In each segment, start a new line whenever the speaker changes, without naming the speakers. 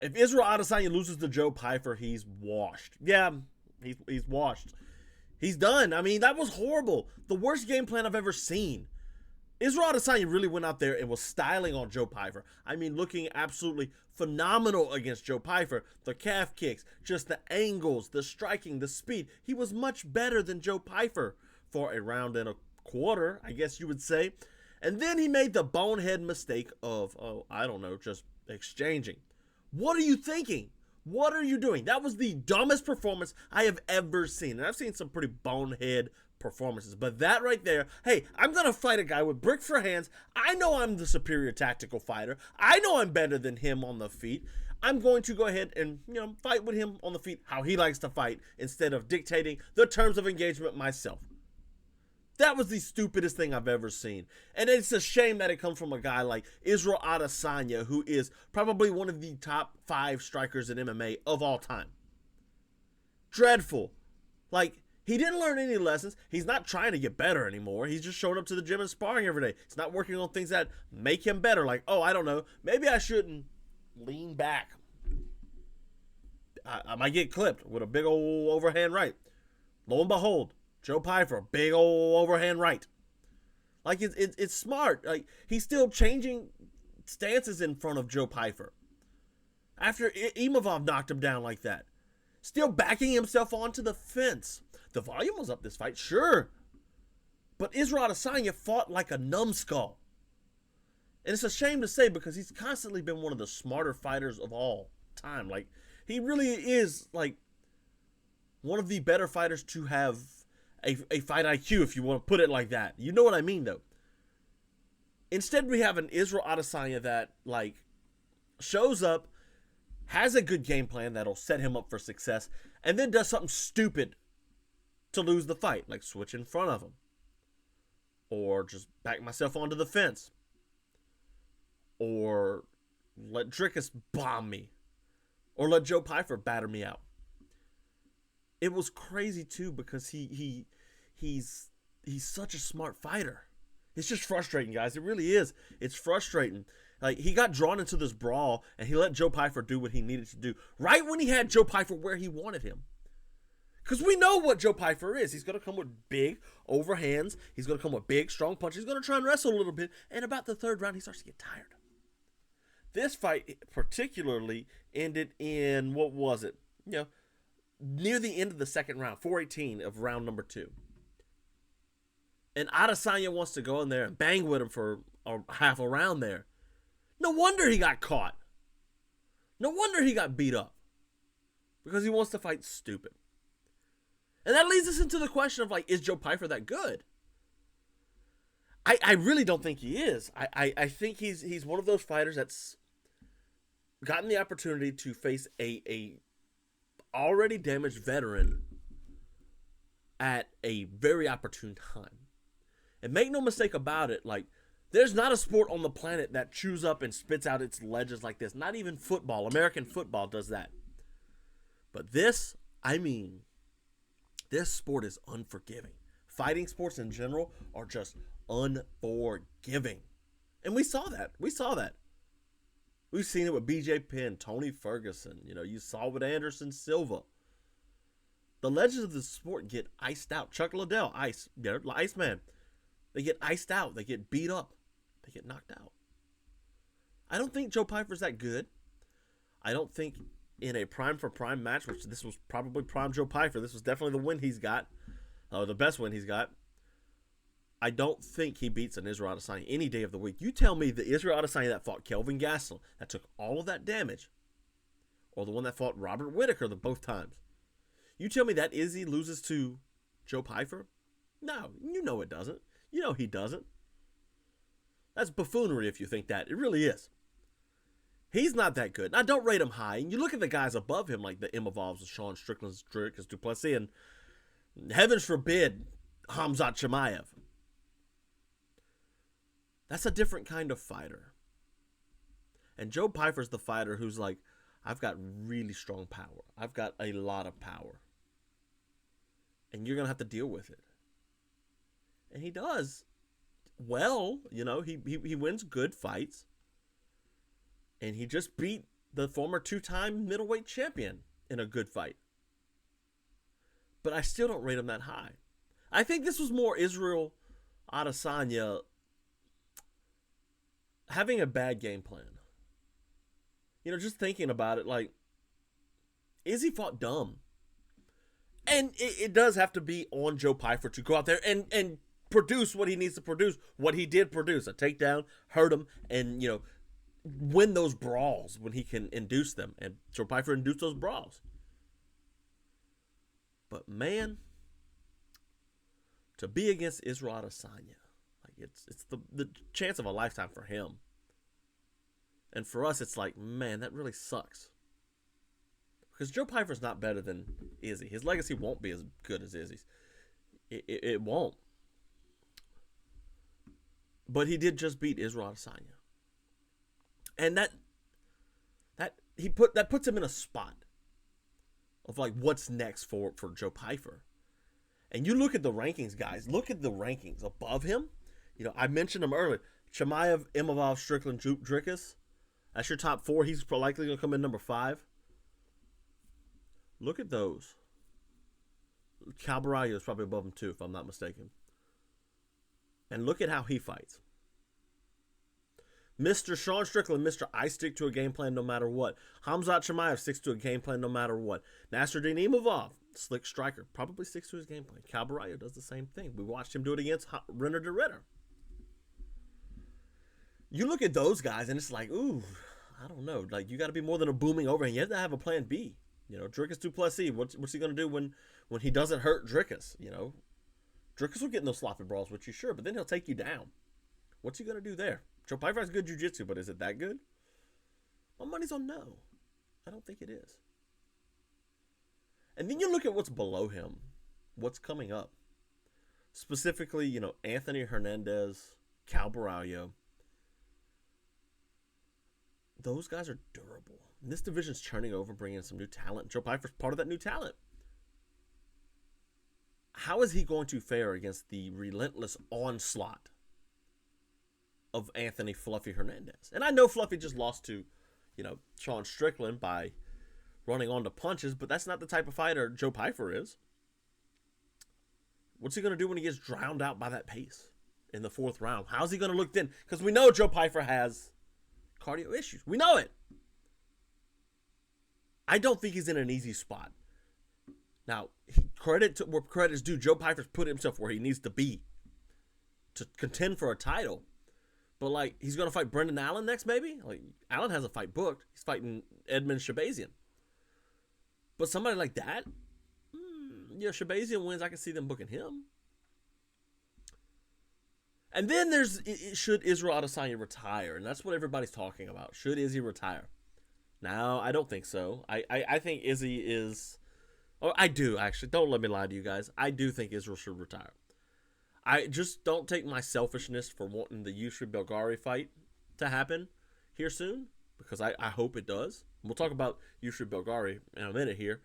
If Israel Adesanya loses to Joe Pyfer, he's washed. Yeah, he's washed. He's done. I mean, that was horrible. The worst game plan I've ever seen. Israel Adesanya really went out there and was styling on Joe Pyfer. I mean, looking absolutely phenomenal against Joe Pyfer. The calf kicks, just the angles, the striking, the speed. He was much better than Joe Pyfer for a round and a quarter, I guess you would say. And then he made the bonehead mistake of, just exchanging. What are you thinking? What are you doing? That was the dumbest performance I have ever seen. And I've seen some pretty bonehead performances. But that right there, hey, I'm going to fight a guy with brick for hands. I know I'm the superior tactical fighter. I know I'm better than him on the feet. I'm going to go ahead and, fight with him on the feet how he likes to fight instead of dictating the terms of engagement myself. That was the stupidest thing I've ever seen. And it's a shame that it comes from a guy like Israel Adesanya, who is probably one of the top 5 strikers in MMA of all time. Dreadful. Like, he didn't learn any lessons. He's not trying to get better anymore. He's just showing up to the gym and sparring every day. He's not working on things that make him better. Like, I don't know. Maybe I shouldn't lean back. I might get clipped with a big old overhand right. Lo and behold, Joe Pyfer, big old overhand right. Like, it's smart. Like, he's still changing stances in front of Joe Pyfer. After Imavov knocked him down like that. Still backing himself onto the fence. The volume was up this fight, sure. But Israel Adesanya fought like a numbskull. And it's a shame to say because he's constantly been one of the smarter fighters of all time. Like, he really is, like, one of the better fighters to have a fight IQ, if you want to put it like that. You know what I mean, though. Instead, we have an Israel Adesanya that, like, shows up, has a good game plan that'll set him up for success, and then does something stupid to lose the fight, like switch in front of him. Or just back myself onto the fence. Or let Drickus bomb me. Or let Joe Pyfer batter me out. It was crazy too because he's such a smart fighter. It's just frustrating, guys. It really is. It's frustrating. Like, he got drawn into this brawl and he let Joe Pyfer do what he needed to do right when he had Joe Pyfer where he wanted him. Because we know what Joe Pyfer is. He's going to come with big overhands. He's going to come with big, strong punches. He's going to try and wrestle a little bit. And about the third round, he starts to get tired. This fight particularly ended in, what was it? Near the end of the second round, 4:18 of round number 2. And Adesanya wants to go in there and bang with him for half a round there. No wonder he got caught. No wonder he got beat up. Because he wants to fight stupid. And that leads us into the question of, like, is Joe Pyfer that good? I really don't think he is. I think he's one of those fighters that's gotten the opportunity to face a already damaged veteran at a very opportune time. And make no mistake about it, like, there's not a sport on the planet that chews up and spits out its ledges like this. Not even football. American football does that. But this sport is unforgiving. Fighting sports in general are just unforgiving. And we saw that. We've seen it with BJ Penn, Tony Ferguson. You saw it with Anderson Silva. The legends of the sport get iced out. Chuck Liddell, Iceman. They get iced out. They get beat up. They get knocked out. I don't think Joe Pyfer's that good. I don't think in a prime for prime match, which this was probably prime Joe Pyfer, this was definitely the win he's got, the best win he's got. I don't think he beats an Israel Adesanya any day of the week. You tell me the Israel Adesanya that fought Kelvin Gastelum, that took all of that damage, or the one that fought Robert Whittaker both times. You tell me that Izzy loses to Joe Pyfer? No, you know it doesn't. You know he doesn't. That's buffoonery if you think that. It really is. He's not that good. I don't rate him high. And you look at the guys above him, like the Imavovs, the Sean Strickland's, Drickus Du Plessis, and heavens forbid, Khamzat Chimaev. That's a different kind of fighter. And Joe Pyfer's the fighter who's like, I've got really strong power. I've got a lot of power. And you're going to have to deal with it. And he does well. He wins good fights. And he just beat the former 2-time middleweight champion in a good fight. But I still don't rate him that high. I think this was more Israel Adesanya having a bad game plan. You know, just thinking about it, like, Izzy fought dumb. And it does have to be on Joe Pyfer to go out there and produce what he needs to produce, what he did produce, a takedown, hurt him, and, you know, win those brawls when he can induce them. And Joe Pyfer induced those brawls. But, man, to be against Israel Adesanya, like, it's the chance of a lifetime for him. And for us, it's like, man, that really sucks. Because Joe Pyfer's not better than Izzy. His legacy won't be as good as Izzy's. It won't. But he did just beat Israel Adesanya. And that puts him in a spot of like what's next for Joe Pyfer. And you look at the rankings, guys. Look at the rankings above him. You know, I mentioned him earlier. Chimaev, Imavov, Strickland, Dricus. That's your top 4. He's likely going to come in number 5. Look at those. Cabarrallo is probably above him too, if I'm not mistaken. And look at how he fights. Mr. Sean Strickland, Mr. I stick to a game plan no matter what. Khamzat Chimaev sticks to a game plan no matter what. Nasruddin Imavov, slick striker, probably sticks to his game plan. Cabarrallo does the same thing. We watched him do it against Renner de Ritter. You look at those guys and it's like, ooh, I don't know. Like, you got to be more than a booming overhand. You have to have a plan B. You know, Dricus Duplessis, what's he going to do when he doesn't hurt Dricus? You know, Dricus will get in those sloppy brawls with you, sure, but then he'll take you down. What's he going to do there? Joe Pyfer has good jiu-jitsu, but is it that good? My money's on no. I don't think it is. And then you look at what's below him, what's coming up. Specifically, you know, Anthony Hernandez, Cabarrallo. Those guys are durable. And this division's churning over, bringing in some new talent. Joe Pyfer's part of that new talent. How is he going to fare against the relentless onslaught of Anthony Fluffy Hernandez? And I know Fluffy just lost to, you know, Sean Strickland by running onto punches, but that's not the type of fighter Joe Pyfer is. What's he going to do when he gets drowned out by that pace in the 4th round? How's he going to look then? Because we know Joe Pyfer has cardio issues. We know it. I don't think he's in an easy spot. Now, credit to where credit is due. Joe Pyfer's put himself where he needs to be to contend for a title. But, like, he's going to fight Brendan Allen next, maybe? Like, Allen has a fight booked. He's fighting Edmund Shabazian. But somebody like that, yeah, Shabazian wins. I can see them booking him. And then there's, should Israel Adesanya retire? And that's what everybody's talking about. Should Izzy retire? No, I don't think so. I think Izzy is... Oh, I do, actually. Don't let me lie to you guys. I do think Israel should retire. I just don't take my selfishness for wanting the Yousri Belgarous fight to happen here soon, because I hope it does. We'll talk about Yousri Belgarous in a minute here.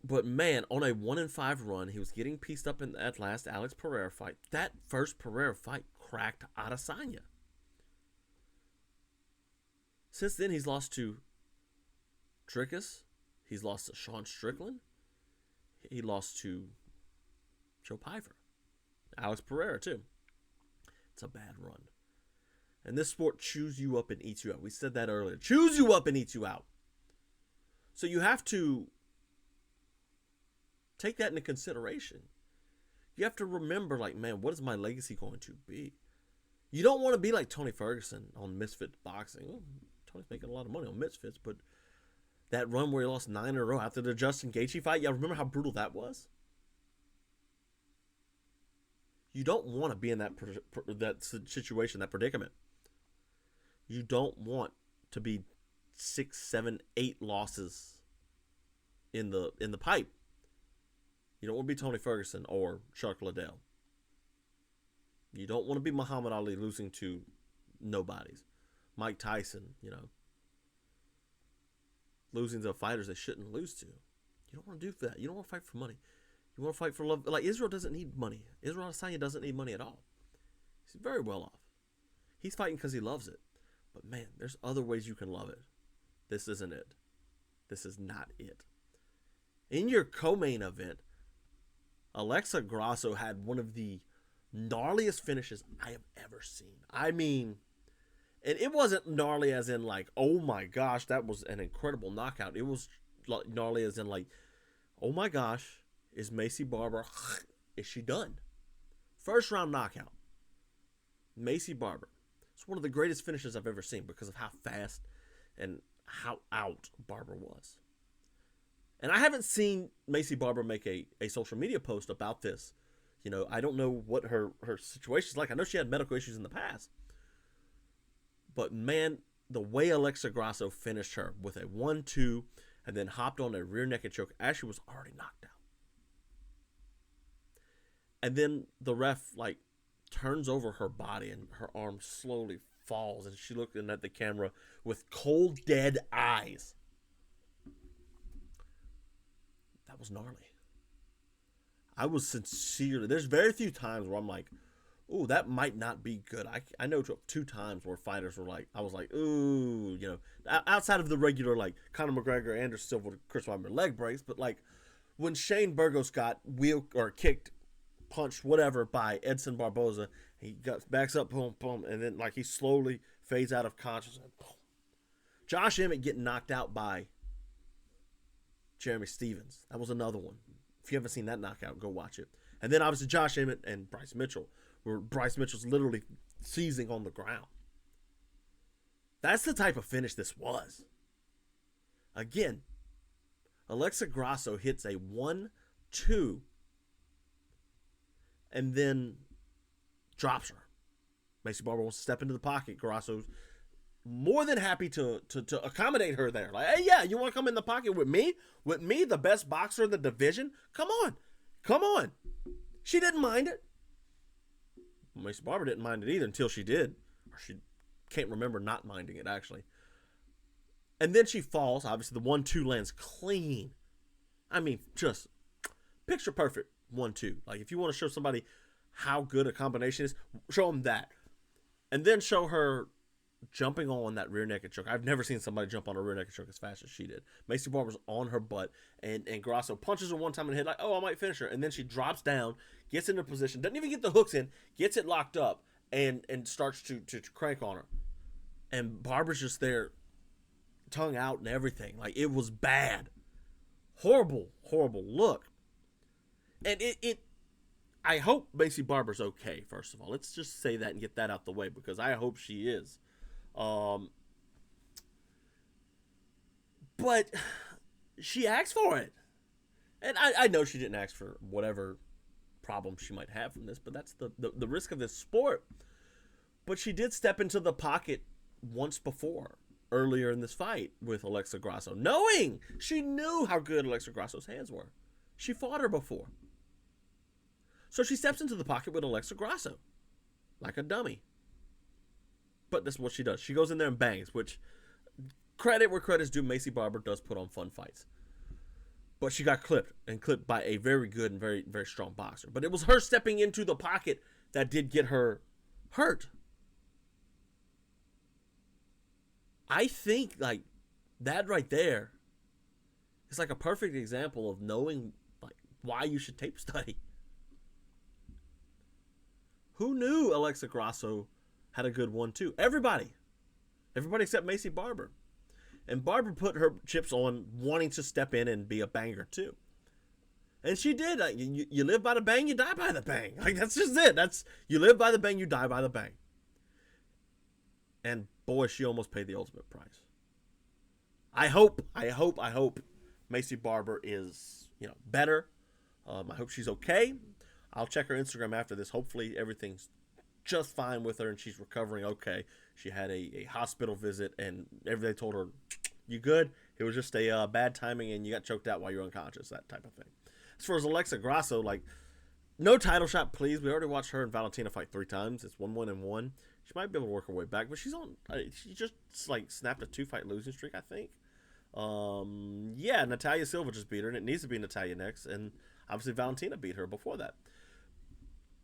But, man, on a 1-5 run, he was getting pieced up in that last Alex Pereira fight. That first Pereira fight cracked Adesanya. Since then, he's lost to Dricus. He's lost to Sean Strickland. He lost to Joe Pyfer. Alex Pereira, too. It's a bad run. And this sport chews you up and eats you out. We said that earlier. Chews you up and eats you out. So you have to take that into consideration. You have to remember, like, man, what is my legacy going to be? You don't want to be like Tony Ferguson on Misfits Boxing. Well, Tony's making a lot of money on Misfits, but that run where he lost 9 in a row after the Justin Gaethje fight, y'all remember how brutal that was? You don't want to be in that situation, that predicament. You don't want to be 6, 7, 8 losses in the pipe. You don't want to be Tony Ferguson or Chuck Liddell. You don't want to be Muhammad Ali losing to nobodies. Mike Tyson, you know, losing to fighters they shouldn't lose to. You don't want to do that. You don't want to fight for money. You want to fight for love. Like, Israel doesn't need money. Israel Adesanya doesn't need money at all. He's very well off. He's fighting because he loves it. But man, there's other ways you can love it. This isn't it. This is not it. In your co-main event, Alexa Grasso had one of the gnarliest finishes I have ever seen. I mean, and it wasn't gnarly as in like, oh my gosh, that was an incredible knockout. It was gnarly as in like, oh my gosh, is Maycee Barber, is she done? First round knockout. Maycee Barber. It's one of the greatest finishes I've ever seen because of how fast and how out Barber was. And I haven't seen Maycee Barber make a social media post about this. You know, I don't know what her situation is like. I know she had medical issues in the past. But man, the way Alexa Grasso finished her with a 1-2 and then hopped on a rear naked choke as she was already knocked out. And then the ref like turns over her body and her arm slowly falls and she looking at the camera with cold dead eyes. That was gnarly. I was sincerely, there's very few times where I'm like, ooh, that might not be good. I know two times where fighters were like, I was like, ooh, you know, outside of the regular like Conor McGregor, Anderson Silva, Chris Weidman leg breaks, but like when Shane Burgos got kicked, punched, whatever, by Edson Barboza, he backs up, boom, boom, and then like he slowly fades out of consciousness. Boom. Josh Emmett getting knocked out by Jeremy Stevens. That was another one. If you haven't seen that knockout, go watch it. And then obviously Josh Emmett and Bryce Mitchell, where Bryce Mitchell's literally seizing on the ground. That's the type of finish this was. Again, Alexa Grasso hits a 1-2 and then drops her. Maycee Barber wants to step into the pocket. Grasso's more than happy to accommodate her there. Like, hey, yeah, you want to come in the pocket with me? With me, the best boxer in the division? Come on. Come on. She didn't mind it. Maycee Barber didn't mind it either until she did. Or she can't remember not minding it, actually. And then she falls. Obviously, the 1-2 lands clean. I mean, just picture perfect 1-2. Like, if you want to show somebody how good a combination is, show them that. And then show her jumping on that rear naked choke. I've never seen somebody jump on a rear naked choke as fast as she did. Maycee Barber's on her butt, and Grasso punches her one time in the head like, oh, I might finish her. And then she drops down, gets into position, doesn't even get the hooks in, gets it locked up, and starts to crank on her. And Barber's just there, tongue out and everything. Like, it was bad. Horrible, horrible look. And I hope Maycee Barber's okay, first of all. Let's just say that and get that out the way, because I hope she is. But she asked for it. And I know she didn't ask for whatever problem she might have from this, but that's the risk of this sport. But she did step into the pocket once before, earlier in this fight with Alexa Grasso, knowing she knew how good Alexa Grasso's hands were. She fought her before. So she steps into the pocket with Alexa Grasso, like a dummy. But that's what she does. She goes in there and bangs, which, credit where credit's due, Maycee Barber does put on fun fights. But she got clipped by a very good and very, very strong boxer. But it was her stepping into the pocket that did get her hurt. I think, like, that right there is like a perfect example of knowing, like, why you should tape study. Who knew Alexa Grasso had a good 1-2? Everybody except Maycee Barber. And Barber put her chips on wanting to step in and be a banger too. And she did. You live by the bang, you die by the bang. Like, that's just it. You live by the bang, you die by the bang. And boy, she almost paid the ultimate price. I hope Maycee Barber is, better. I hope she's okay. I'll check her Instagram after this. Hopefully everything's just fine with her and she's recovering okay. She had a hospital visit and everybody told her, you good? It was just a bad timing and you got choked out while you're unconscious, that type of thing. As far as Alexa Grasso, like, no title shot, please. We already watched her and Valentina fight 3 times. It's 1-1-1. She might be able to work her way back, but she just like snapped a 2-fight losing streak, I think. Yeah, Natalia Silva just beat her, and it needs to be Natalia next. And obviously Valentina beat her before that.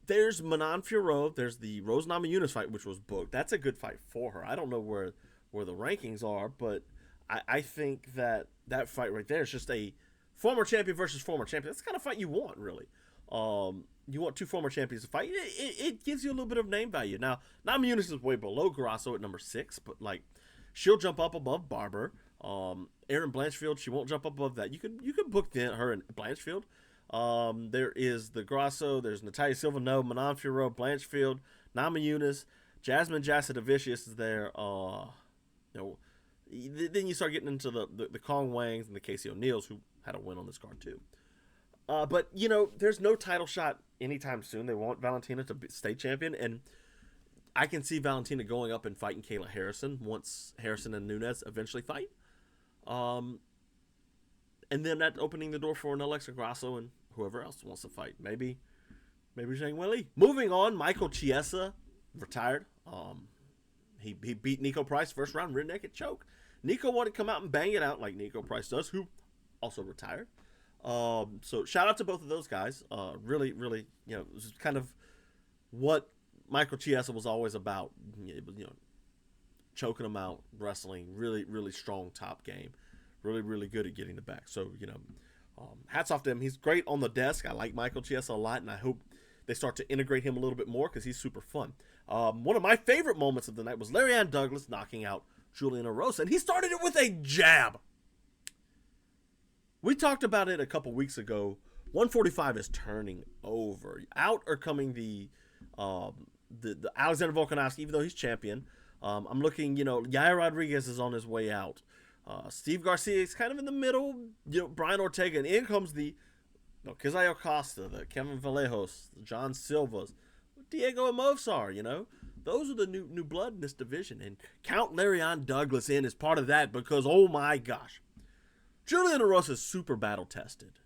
There's Manon Fiorot. There's the Rose Namajunas fight, which was booked. That's a good fight for her. I don't know where the rankings are, but I think that fight right there is just a former champion versus former champion. That's the kind of fight you want, really. You want two former champions to fight. It gives you a little bit of name value. Now, Namajunas is way below Grasso at number 6, but like she'll jump up above Barber. Erin Blanchfield, she won't jump up above that. You could book her and Blanchfield. There is the Grasso. There's Natalia Silva, Manon Fiorot, Blanchfield, Namajunas, Jasmine Jasudavicius is there. Then you start getting into the Kong Wangs and the Casey O'Neills, who had a win on this card too. But there's no title shot anytime soon. They want Valentina to be state champion, and I can see Valentina going up and fighting Kayla Harrison once Harrison and Nunes eventually fight. And then that opening the door for an Alexa Grasso and whoever else wants to fight. Maybe Zhang Weili. Moving on, Michael Chiesa retired. He beat Nico Price first round rear naked choke. Nico wanted to come out and bang it out like Nico Price does, who also retired. So shout out to both of those guys. Really, this is kind of what Michael Chiesa was always about. Choking them out, wrestling, really, really strong top game. Really, really good at getting the back. So, hats off to him. He's great on the desk. I like Michael Chiesa a lot, and I hope they start to integrate him a little bit more because he's super fun. One of my favorite moments of the night was Lerryan Douglas knocking out Julian Erosa, and he started it with a jab. We talked about it a couple weeks ago. 145 is turning over. Out are coming the Alexander Volkanovski, even though he's champion. I'm looking, Yair Rodriguez is on his way out. Steve Garcia is kind of in the middle. Brian Ortega, and in comes the Kizayo Costa, the Kevin Vallejos, the John Silvas, Diego Movsar. Those are the new blood in this division, and count Lerryan Douglas in as part of that because oh my gosh, Julian Erosa is super battle tested,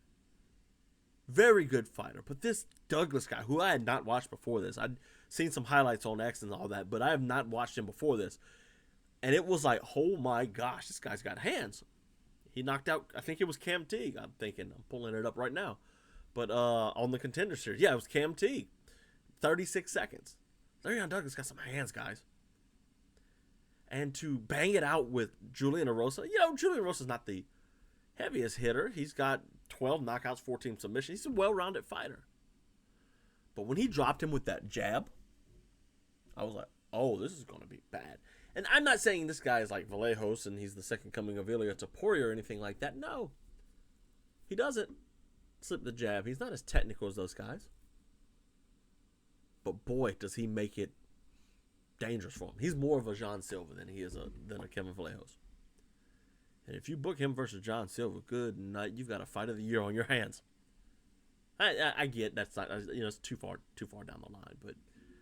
very good fighter. But this Douglas guy, who I had not watched before this, I'd seen some highlights on X and all that, but I have not watched him before this. And it was like, oh my gosh, this guy's got hands. He knocked out, I think it was Cam Teague. I'm pulling it up right now. But on the Contender Series, yeah, it was Cam Teague. 36 seconds. Lerryan Douglas got some hands, guys. And to bang it out with Julian Erosa, Julian Erosa's not the heaviest hitter. He's got 12 knockouts, 14 submissions. He's a well-rounded fighter. But when he dropped him with that jab, I was like, oh, this is going to be bad. And I'm not saying this guy is like Vallejos and he's the second coming of Ilia Topuria or anything like that. No. He doesn't slip the jab. He's not as technical as those guys. But boy, does he make it dangerous for him. He's more of a John Silva than he is than a Kevin Vallejos. And if you book him versus John Silva, good night. You've got a fight of the year on your hands. I get that's not, it's too far down the line, but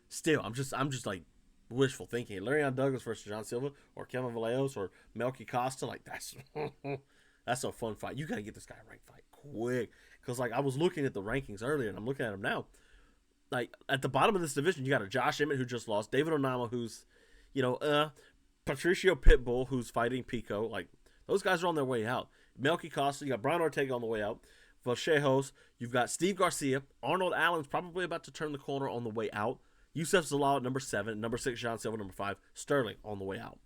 still, I'm just like wishful thinking. Lerryan Douglas versus John Silva or Kevin Vallejos or Melky Costa, like that's a fun fight. You got to get this guy a ranked fight quick because like I was looking at the rankings earlier and I'm looking at them now. Like at the bottom of this division, you got a Josh Emmett who just lost, David Onama who's Patricio Pitbull who's fighting Pico. Like those guys are on their way out. Melky Costa, you got Brian Ortega on the way out. Vallejos, you've got Steve Garcia. Arnold Allen's probably about to turn the corner on the way out. Youssef Zalal at number 7. Number 6, John Silva, number 5. Sterling on the way out.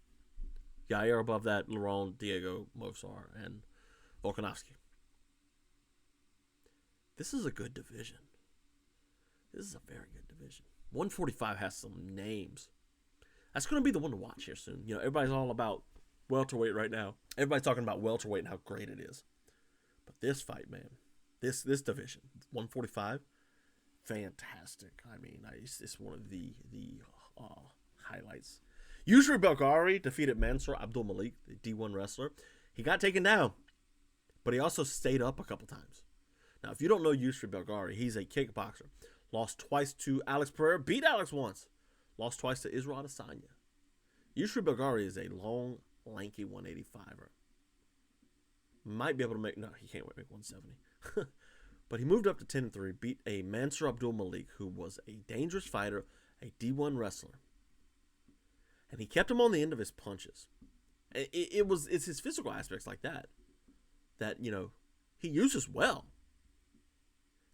Yair above that, Lerryan, Diego, Movsar, and Volkanovski. This is a good division. This is a very good division. 145 has some names. That's going to be the one to watch here soon. Everybody's all about welterweight right now. Everybody's talking about welterweight and how great it is. But this fight, man. This division, 145, fantastic. I mean, it's one of the highlights. Yousri Belgarous defeated Mansur Abdul-Malik, the D1 wrestler. He got taken down, but he also stayed up a couple times. Now, if you don't know Yousri Belgarous, he's a kickboxer. Lost twice to Alex Pereira, beat Alex once. Lost twice to Israel Adesanya. Yousri Belgarous is a long, lanky 185er. Might be able to make, no, he can't make 170. But he moved up to 10-3, beat a Mansur Abdul-Malik, who was a dangerous fighter, a D1 wrestler. And he kept him on the end of his punches. It's his physical aspects like that he uses well.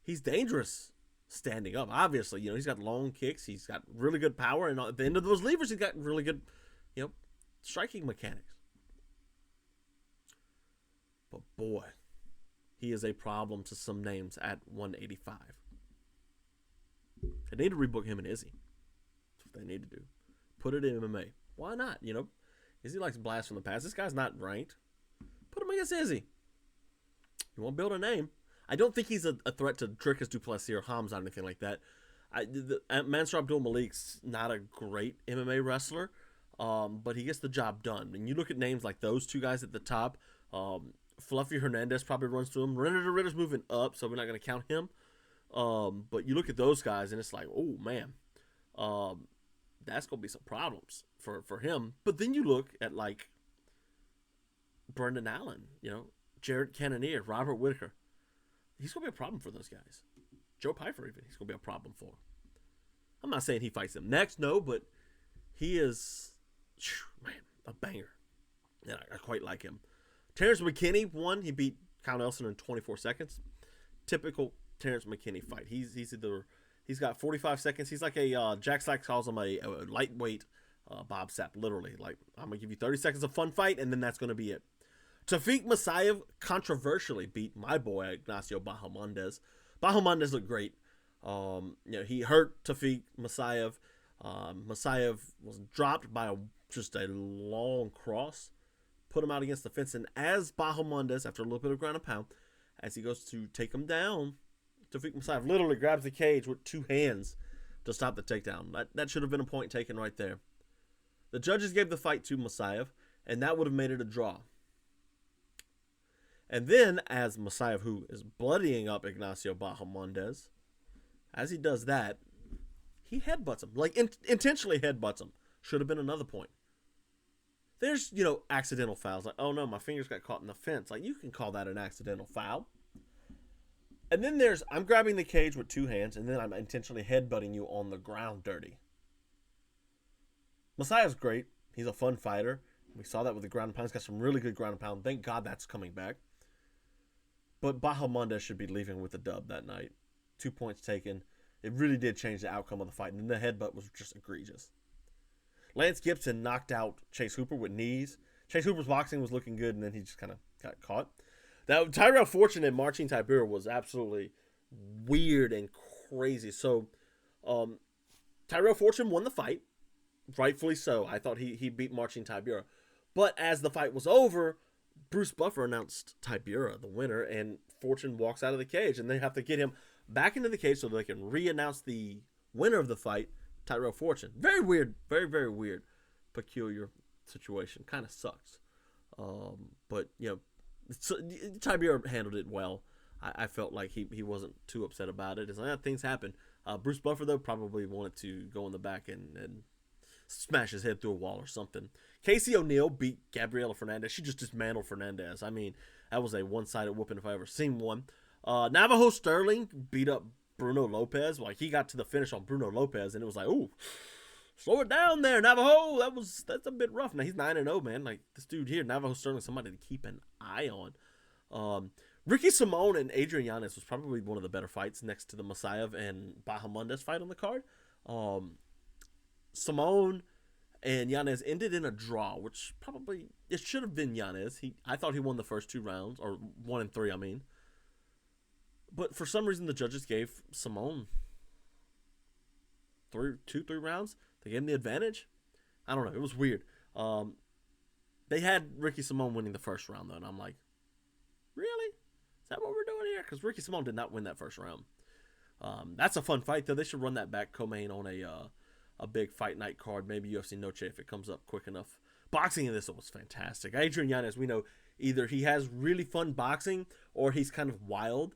He's dangerous standing up. Obviously, he's got long kicks. He's got really good power. And at the end of those levers, he's got really good, striking mechanics. But boy, he is a problem to some names at 185. They need to rebook him and Izzy. That's what they need to do. Put it in MMA. Why not? Izzy likes blast from the past. This guy's not ranked. Put him against Izzy. You won't build a name. I don't think he's a threat to Dricus du Plessis or Hamza or anything like that. Mansur Abdul-Malik's not a great MMA wrestler, but he gets the job done. And you look at names like those two guys at the top. Fluffy Hernandez probably runs through him. Renato Ritter's moving up, so we're not going to count him. But you look at those guys, and it's like, oh, man. That's going to be some problems for him. But then you look at, like, Brendan Allen, Jared Cannonier, Robert Whitaker. He's going to be a problem for those guys. Joe Pyfer, even, he's going to be a problem for. I'm not saying he fights them next, no, but he is, man, a banger. Yeah, I quite like him. Terrence McKinney won. He beat Kyle Nelson in 24 seconds. Typical Terrence McKinney fight. He's got 45 seconds. He's like a, Jack Slack calls him a lightweight Bob Sapp, literally. Like, I'm going to give you 30 seconds of fun fight, and then that's going to be it. Tofiq Musayev controversially beat my boy Ignacio Bahamondes. Bahamondes looked great. He hurt Tofiq Musayev. Musayev was dropped by just a long cross, put him out against the fence, and as Bahamondes, after a little bit of ground and pound, as he goes to take him down, Tofiq Musayev literally grabs the cage with two hands to stop the takedown. That should have been a point taken right there. The judges gave the fight to Musayev, and that would have made it a draw. And then, as Musayev, who is bloodying up Ignacio Bahamondes, as he does that, he headbutts him. Like, intentionally headbutts him. Should have been another point. There's, accidental fouls. Like, oh no, my fingers got caught in the fence. Like, you can call that an accidental foul. And then there's, I'm grabbing the cage with two hands, and then I'm intentionally headbutting you on the ground dirty. Musayev's great. He's a fun fighter. We saw that with the ground and pound. He's got some really good ground and pound. Thank God that's coming back. But Bahamondes should be leaving with the dub that night. 2 points taken. It really did change the outcome of the fight. And then the headbutt was just egregious. Lance Gibson knocked out Chase Hooper with knees. Chase Hooper's boxing was looking good, and then he just kind of got caught. Now, Tyrell Fortune and Marcin Tybura was absolutely weird and crazy. So, Tyrell Fortune won the fight. Rightfully so. I thought he beat Marcin Tybura. But as the fight was over, Bruce Buffer announced Tybura the winner, and Fortune walks out of the cage, and they have to get him back into the cage so they can re-announce the winner of the fight, Tyrell Fortune. Very weird, very, very weird, peculiar situation. Kind of sucks. But, Tybura handled it well. I felt like he wasn't too upset about it. It's like, things happen. Bruce Buffer, though, probably wanted to go in the back and smash his head through a wall or something. Casey O'Neill beat Gabriela Fernandez. She just dismantled Fernandez. I mean, that was a one-sided whooping if I ever seen one. Navajo Sterling beat up Bruno Lopez. Like, he got to the finish on Bruno Lopez, and it was like, ooh, slow it down there, Navajo. That's a bit rough. Now, he's 9-0, man. Like, this dude here, Navajo Sterling, somebody to keep an eye on. Ricky Simone and Adrian Yanez was probably one of the better fights next to the Musayev and Bahamondes fight on the card. Simone and Yanez ended in a draw, which probably, it should have been Yanez. I thought he won the first 2 rounds, or 1 and 3, I mean. But for some reason, the judges gave Simone 3 rounds. They gave him the advantage. I don't know. It was weird. They had Ricky Simone winning the first round, though, and I'm like, really? Is that what we're doing here? Because Ricky Simone did not win that first round. That's a fun fight, though. They should run that back co-main on a big fight night card. Maybe UFC Noche if it comes up quick enough. Boxing in this was fantastic. Adrian Yanez, we know either he has really fun boxing or he's kind of wild.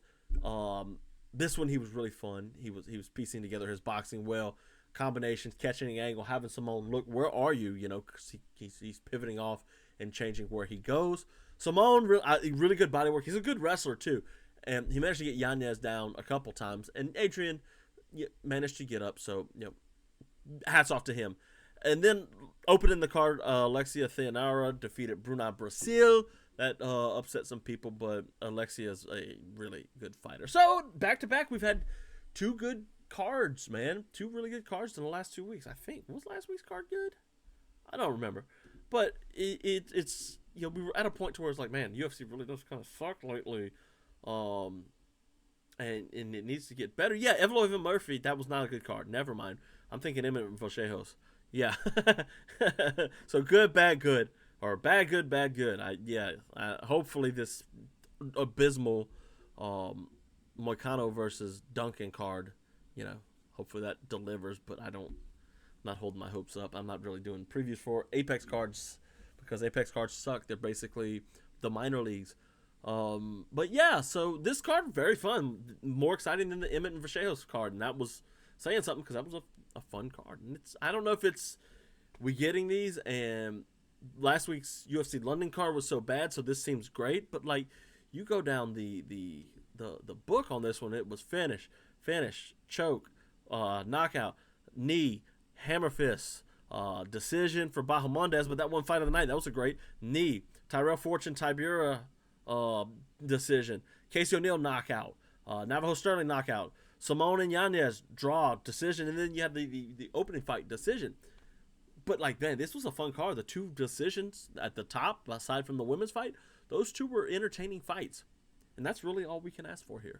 This one, he was really fun. He was piecing together his boxing well. Combinations, catching an angle, having Simone look, where are you? Because he's pivoting off and changing where he goes. Simone, really good body work. He's a good wrestler, too. And he managed to get Yanez down a couple times. And Adrian managed to get up. So, hats off to him. And then, opening the card, Alexia Theanara defeated Bruna Brasil. That upset some people, but Alexia is a really good fighter. So, back-to-back, we've had two good cards, man. Two really good cards in the last 2 weeks. I think was last week's card good? I don't remember, but it's we were at a point to where it's like, man, UFC really does kind of suck lately, and it needs to get better. Yeah, Evan Murphy, that was not a good card. Never mind. I'm thinking Emmett Vosejos. Yeah. So good, bad, good, or bad, good, bad, good. Hopefully this abysmal Moicano versus Duncan card, hopefully that delivers. But I'm not holding my hopes up. I'm not really doing previews for Apex cards because Apex cards suck. They're basically the minor leagues. But yeah, so this card very fun, more exciting than the Emmett and Vachejos card, and that was saying something because that was a fun card. And I don't know if it's we getting these, and last week's UFC London card was so bad, so this seems great. But like you go down the book on this one, it was finish, choke, knockout, knee, hammer fist, decision for Bahamondes, but that one fight of the night, that was a great knee. Tyrell Fortune, Tibura decision. Casey O'Neill knockout. Navajo Sterling knockout. Simone and Yanez draw decision, and then you have the opening fight decision. But like, man, this was a fun card. The two decisions at the top, aside from the women's fight, those two were entertaining fights, and that's really all we can ask for here.